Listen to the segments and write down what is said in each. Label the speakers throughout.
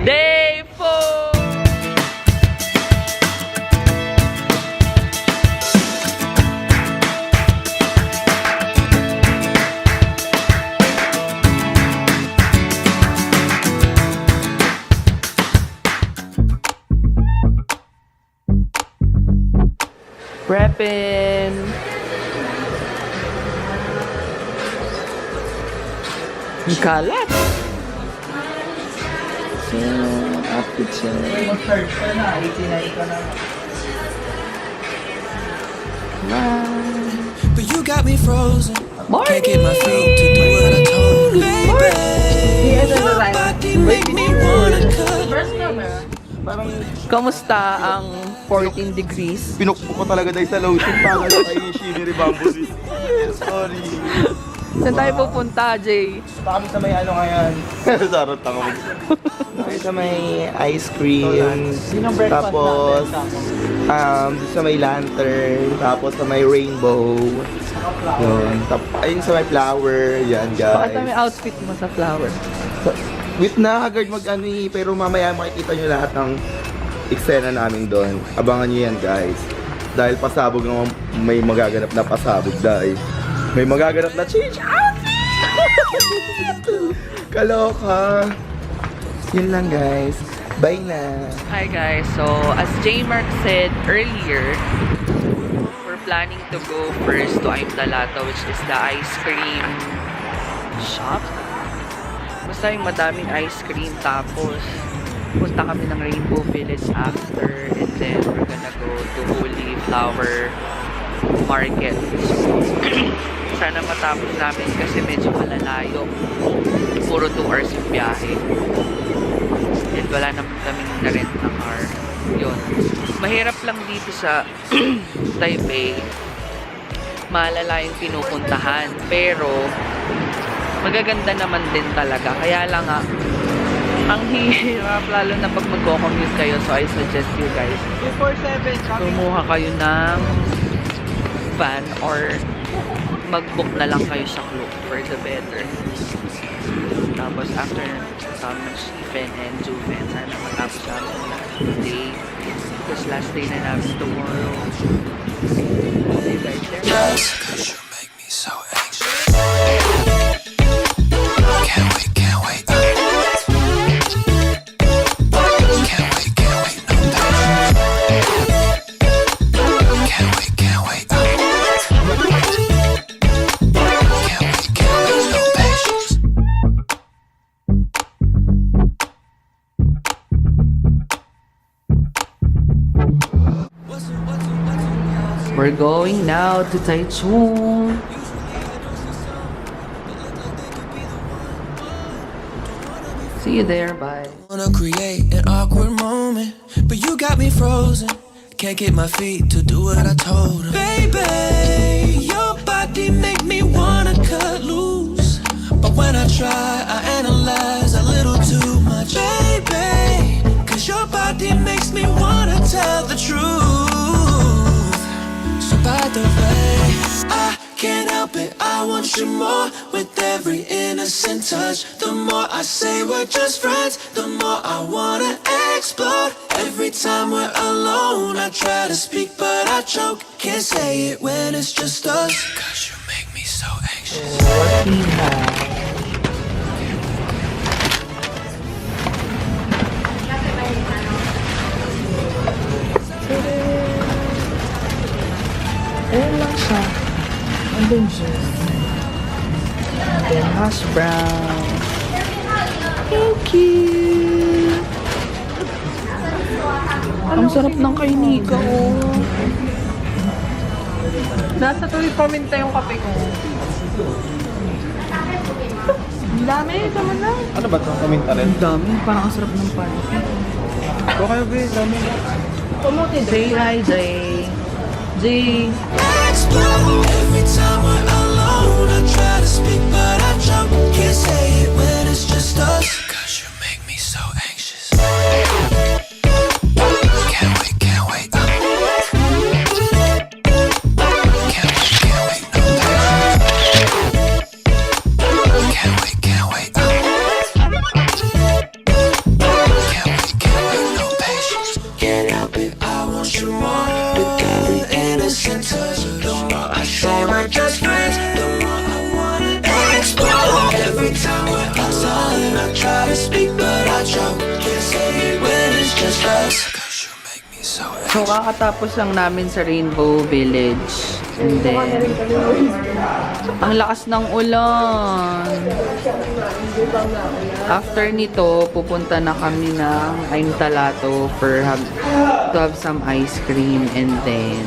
Speaker 1: Day 4! Prepping! Ang kalat! So, outfit siya.
Speaker 2: Mag-charge ka na, 89 ka na.
Speaker 3: But you got me frozen.
Speaker 1: Morning!
Speaker 3: Can't get my feet to do what I told you, baby. Your body make me wanna cut.
Speaker 2: Parang
Speaker 1: Kamusta ang 14 degrees?
Speaker 2: pinukpok ko talaga dahil sa lotion para na kayo yung shimmery bamboo. Sorry.
Speaker 1: Saan tayo pupunta, Jay?
Speaker 2: Kami sa may ano ngayon. Sarot ako. Kami sa may ice cream. Tapos, sa may lantern. Tapos sa may rainbow. Yun. Ayun sa may flower. Yan,
Speaker 1: Bakit
Speaker 2: guys.
Speaker 1: may outfit mo sa flower?
Speaker 2: With na haggard mag-ano eh, pero mamaya makikita nyo lahat ng eksena namin doon. Abangan nyo yan, guys. Dahil pasabog naman, may magaganap na pasabog dahil may magaganap na change outfit! Kaloka! Yun lang, guys. Bye na!
Speaker 1: Hi guys, so as J Mark said earlier, we're planning to go first to I'm Talato, which is the ice cream shop. Basta yung madaming ice cream, tapos punta kami ng Rainbow Village after, and then we're gonna go to Houli Flower Market. Sana matapos namin kasi medyo malalayo. Puro 2 hours yung biyahe. And wala naman kaming na-rent na car. Yun. Mahirap lang dito sa Taipei. Malala yung pinupuntahan. Pero, magaganda naman din talaga. Kaya lang nga, ang hirap lalo na pag magko-commute kayo. So, I suggest you guys,
Speaker 2: 247,
Speaker 1: kumuha kayo ng van or mag-book na lang kayo sa Klook for the better. Tapos, after Stephen and Juven, sana matapos namin yung day. Because last day na namin tomorrow. Okay, right there.
Speaker 3: Cause you make me so anxious. Can't wait, can't wait. Can't wait, can't wait, no patience. Can't wait, can't wait. Can't wait, can't wait, no patience.
Speaker 1: We're going now to Taichung. See you there, bye.
Speaker 3: Wanna create an awkward moment, but you got me frozen. Can't get my feet to do what I told her. Baby, your body make me wanna cut loose, but when I try, I analyze a little too much. Baby, cause your body makes me wanna tell the truth. So by the way, I can't help it, I want you more. With every innocent touch, the more I say we're just friends, the more I wanna explode. Every time we're alone, I try to speak but I choke. Can't say it when it's just us, cause you make me so anxious.
Speaker 1: What we have? Ayan lang siya. Andun juice. And then hash brown. Thank you! Ang sarap ng kainika, oh.
Speaker 4: Nasa tuloy paminta yung kape ko. Ang dami, tama na.
Speaker 2: Ano ba ito? Kaminta rin?
Speaker 1: Ang dami. Parang ang sarap ng panty.
Speaker 2: Ito kayo, be. Dami.
Speaker 4: Pumuti
Speaker 1: Jay, hi, Jay. Jay.
Speaker 3: Explode. Every time we're alone, I try to speak but I choke. Can't say it when it's just us, cause you make me so anxious. Can't wait, can't wait. Can't wait, can't wait, no patience. Can't wait, can't wait. Can't choke. Can't say it when it's just us. 'Cause you make me so
Speaker 1: So, kakatapos lang namin sa Rainbow Village. And then, ang lakas ng ulan. After nito, pupunta na kami ng I'm Talato to have some ice cream. And then,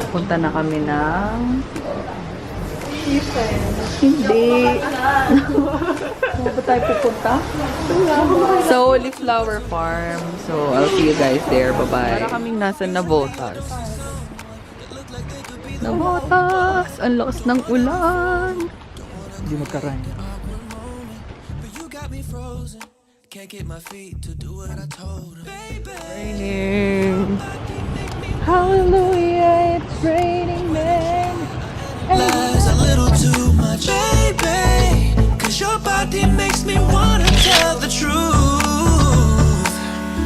Speaker 1: pupunta na kami ng... Hindi. Saan ba tayo pupunta? Sa Houli Flower Farm. So, I'll see you guys there. Bye-bye. Para kaming nasa Navotas. Navotas! Ang lakas ng ulan! Hindi magkaran.
Speaker 3: can't get my feet to do what I told her.
Speaker 1: Raining. Hallelujah, it's raining, man.
Speaker 3: Lies a little too much, baby. 'Cause your body makes me wanna tell the truth.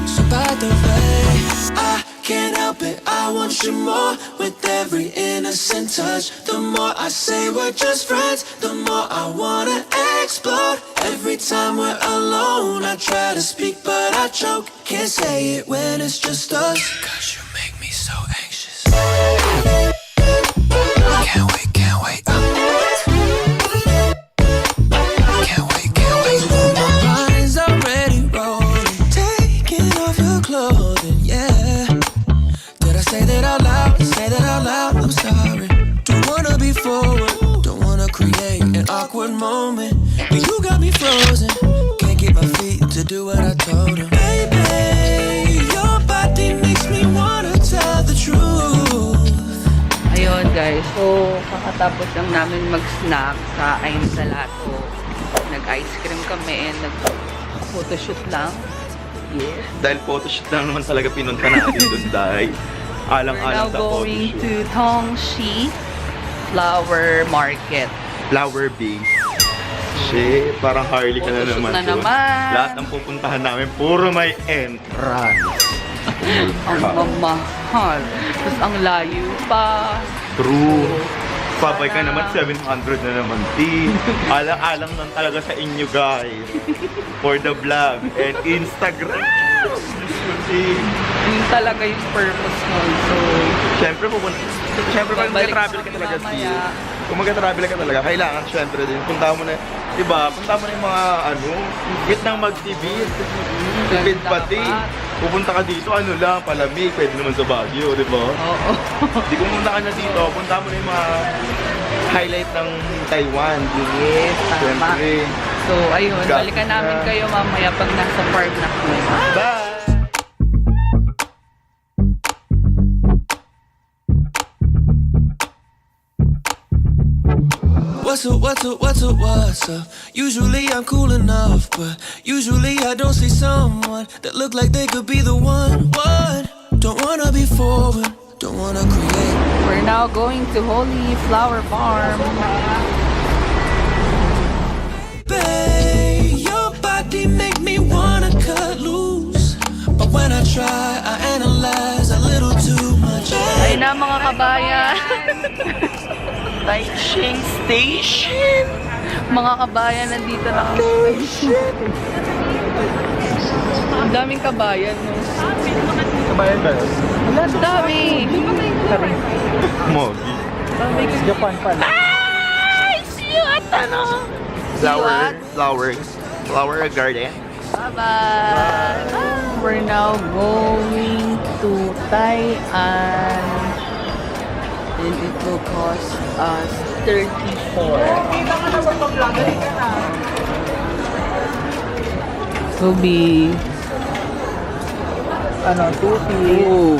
Speaker 3: So by the way, I can't help it, I want you more. With every innocent touch, the more I say we're just friends, the more I wanna explode. Every time we're alone, I try to speak but I choke. Can't say it when it's just us. 'Cause you make me so anxious. Can't wait, can't wait. Can't wait, can't wait. My mind's already rolling. Taking off your clothing, yeah. Did I say that out loud? Say that out loud, I'm sorry. Don't wanna be forward, don't wanna create an awkward moment. But you got me frozen, can't get my feet to do what I told her. Baby, your body makes me wanna tell the truth.
Speaker 1: Ayun guys, so kakatapos lang namin mag-snack sa I'm Talato. Nag-ice cream kami and nag-photoshoot lang. Yes.
Speaker 2: Dahil photoshoot lang naman talaga pinunta natin doon dahil
Speaker 1: We're
Speaker 2: alang-alang
Speaker 1: now
Speaker 2: sa
Speaker 1: going
Speaker 2: photoshoot.
Speaker 1: to Tongxi Flower Market.
Speaker 2: Flower base. Shit, parang Harley ka na
Speaker 1: Photoshoot
Speaker 2: naman
Speaker 1: na
Speaker 2: doon.
Speaker 1: naman.
Speaker 2: Lahat ng pupuntahan namin, puro may entrance.
Speaker 1: Ang mamahal. Tapos ang layo pa.
Speaker 2: True. Pabay ka naman, 700 na naman, T. Alang-alang lang talaga sa inyo, guys. For the vlog and Instagram.
Speaker 1: Yun talaga yung purpose nun. So,
Speaker 2: Siyempre, kung mag-travel ka talaga, T.
Speaker 1: mamaya.
Speaker 2: Kung mag-travel ka talaga, kailangan siyempre din. Punta mo na, diba? Punta mo na yung mga, bit ng mag-tibit. Tibit pati. Pupunta ka dito, lang, palamig. Pwede naman sa Baguio, diba?
Speaker 1: Oo.
Speaker 2: Di kung punta ka na dito, punta mo na yung mga highlight ng Taiwan.
Speaker 1: Yes, tama.
Speaker 2: Siyempre.
Speaker 1: So, ayun. Balikan namin kayo mamaya pag nasa park na po.
Speaker 2: Bye!
Speaker 3: What's up, what's up, what's up, what's up? Usually I'm cool enough, but usually I don't see someone that look like they could be the one. What? Don't wanna be forward, don't wanna create.
Speaker 1: We're now going to Houli Flower Farm.
Speaker 3: Babe, your body make me wanna cut loose, but when I try, I analyze a little too much.
Speaker 1: Ayun na mga kabayan.
Speaker 2: Taichung Station!
Speaker 1: Mga kabayan, nandito na kami. Ang daming kabayan, no?
Speaker 2: Kabayan ba?
Speaker 1: Wala, ang dami.
Speaker 2: Mogi.
Speaker 1: Japan pala. Ay! Siyot! Ano?
Speaker 2: Flower garden.
Speaker 1: Bye-bye! We're now going to Tai'an. And it will cost us 34. So be 2 Ooh.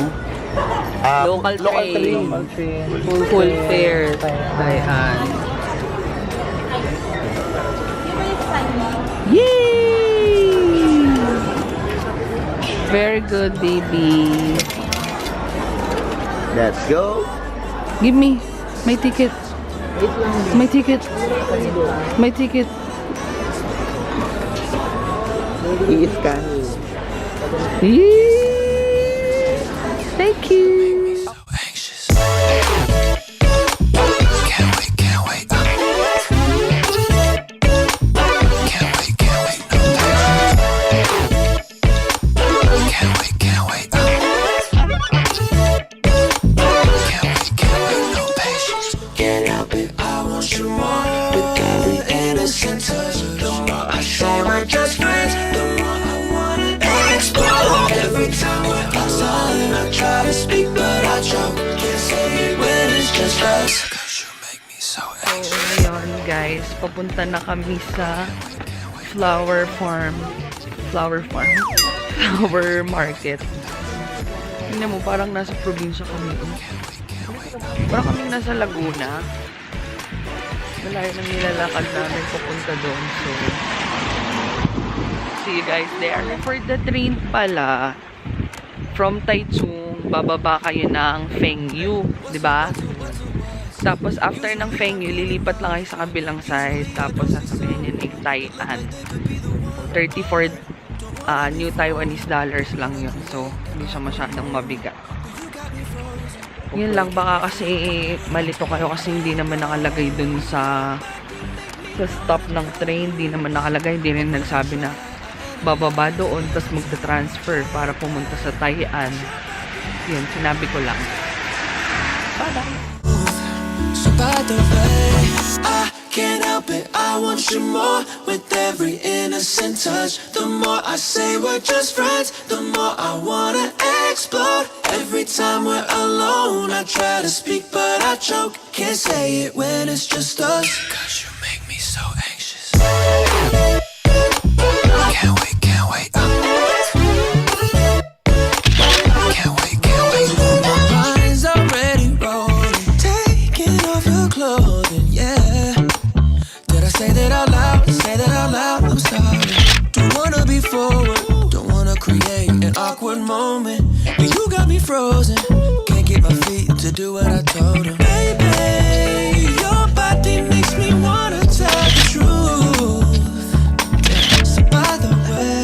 Speaker 1: Local train. Full fare. Tai'an. Yay! Very good, baby.
Speaker 2: Let's go!
Speaker 1: Give me my ticket. My ticket. My ticket.
Speaker 2: I-scan.
Speaker 1: Yee! Thank you.
Speaker 3: So anxious. Can't wait, can't wait. Can't wait, can't wait. just us. 'Cause you make me so
Speaker 1: So, ngayon guys, papunta na kami sa flower market. Tingnan mo, parang nasa probinsya kami. Parang kaming nasa Laguna. Malayo nang nilalakad namin papunta doon. So, see you guys there. For the train pala, from Taichung, bababa kayo ng Fengyu, di ba? Tapos after ng Fengyu, lilipat lang kayo sa kabilang side. Tapos sasabihin nyo ng Tai'an. 34 new Taiwanese dollars lang yun. So, hindi siya masyadong mabigat. Yun lang, baka kasi malito kayo kasi hindi naman nakalagay dun sa stop ng train. Hindi naman nakalagay. Hindi rin nagsabi na bababa doon tapos magta-transfer para pumunta sa Tai'an. Yun, sinabi ko lang. Bye-bye!
Speaker 3: So by the way, I can't help it, I want you more. With every innocent touch, the more I say we're just friends, the more I wanna explode. Every time we're alone, I try to speak but I choke. Can't say it when it's just us. 'Cause you make me so anxious. Can't wait, can't wait. Can't wait, can't wait. My mind's already rolling, taking off your clothing, yeah. Did I say that out loud? Say that out loud, I'm sorry. Don't wanna be forward, don't wanna create an awkward moment. But you got me frozen, can't get my feet to do what I told him. Baby, your body makes me wanna tell the truth. So by the way,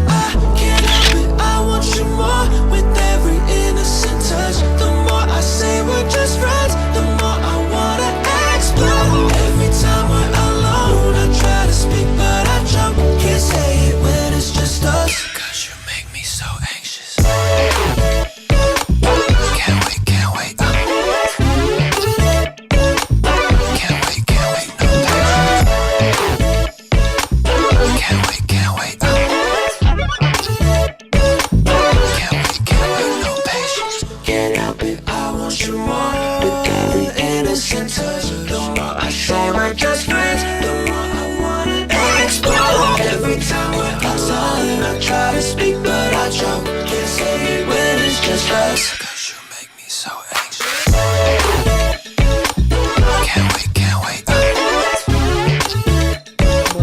Speaker 3: I can't help it, I want you more. With every innocent touch, the more I say we're just friends, the more I wanna explode. Every time we're alone, I try to speak but I choke. Can't say it when it's just us. 'Cause you make me so anxious. Can't wait, can't wait. Can't wait, can't wait, no patience. Can't wait, can't wait. Can't wait, can't wait, no patience. Can't help it, I want you more. With every innocent touch, the more I say we're just friends, the more I wanna explode. Every time we're outside, I try to speak but I choke. Can't say it when it's just us. 'Cause you make me so anxious. Can't wait, can't wait.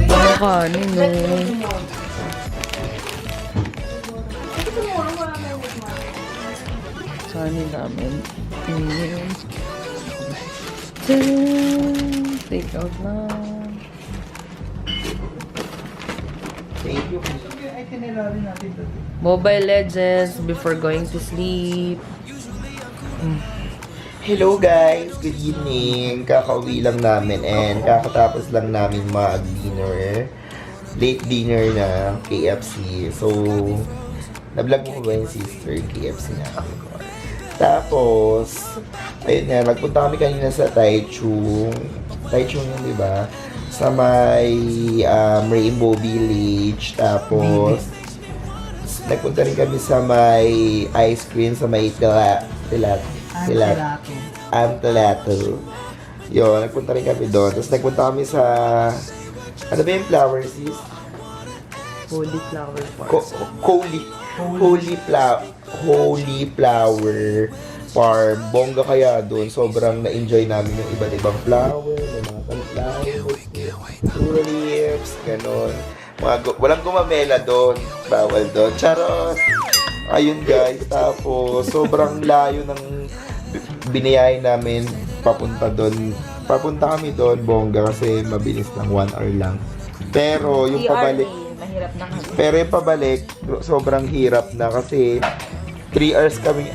Speaker 1: Mga kanin, no? Kanin namin. Take out na.
Speaker 2: Thank you.
Speaker 1: Mobile Legends before going to sleep.
Speaker 2: Hello guys, good evening. Kakauwi lang namin and kakatapos lang namin mag-dinner. Late dinner na KFC. So, na-vlog mo ba yung sister KFC na? Tapos, ayun nga, nagpunta kami kanina sa Taichung. Taichung yun, di ba? Sa may Rainbow Village. Tapos, nagpunta rin kami sa may ice cream sa may I'm Talato. Yun, nagpunta rin kami doon. Tapos nagpunta kami sa, ano ba yung flower sis?
Speaker 1: Houli Flower
Speaker 2: Houli Flower Farm. Bongga kaya doon. Sobrang na-enjoy namin yung iba't ibang flower, yung mga sunflowers, tulips, ganon. Walang gumamela doon. Bawal doon. Charos! Ayun guys. Tapos, sobrang layo ng biniyay namin papunta doon. Papunta kami doon, bongga, kasi mabilis lang, 1 hour lang. Pero yung pabalik,
Speaker 4: Mahirap na kami.
Speaker 2: pero yung pabalik, sobrang hirap na kasi 3 hours kami,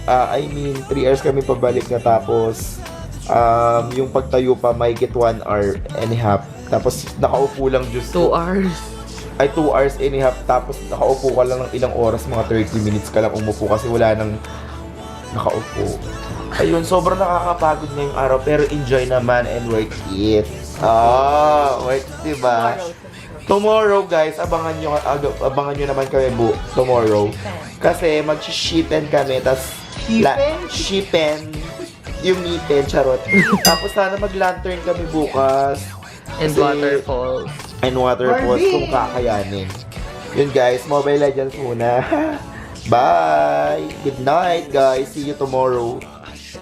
Speaker 2: 3 hours kami pabalik na, tapos yung pagtayo pa may get 1 hour and a half. Tapos nakaupo lang just
Speaker 1: 2 hours.
Speaker 2: ay 2 hours and a half, tapos nakaupo ka lang ng ilang oras, mga 30 minutes ka lang umupo kasi wala nang nakaupo. Ayun, sobrang nakakapagod na yung araw, pero enjoy naman and worth it. Worth it, diba? Tomorrow guys, abangan nyo naman kami tomorrow. Kasi mag-shipen kami, tas shipen yung ngipin, charot. Tapos sana mag-lantern kami bukas.
Speaker 1: And
Speaker 2: Kasi-
Speaker 1: waterfalls.
Speaker 2: And waterfalls kung kakayanin. Yun guys, Mobile Legends muna. Bye! Good night guys, see you tomorrow.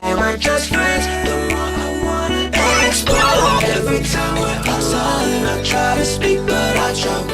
Speaker 3: We're just friends, the more I wanna explore. Every time we're outside, I try to speak, but I choke.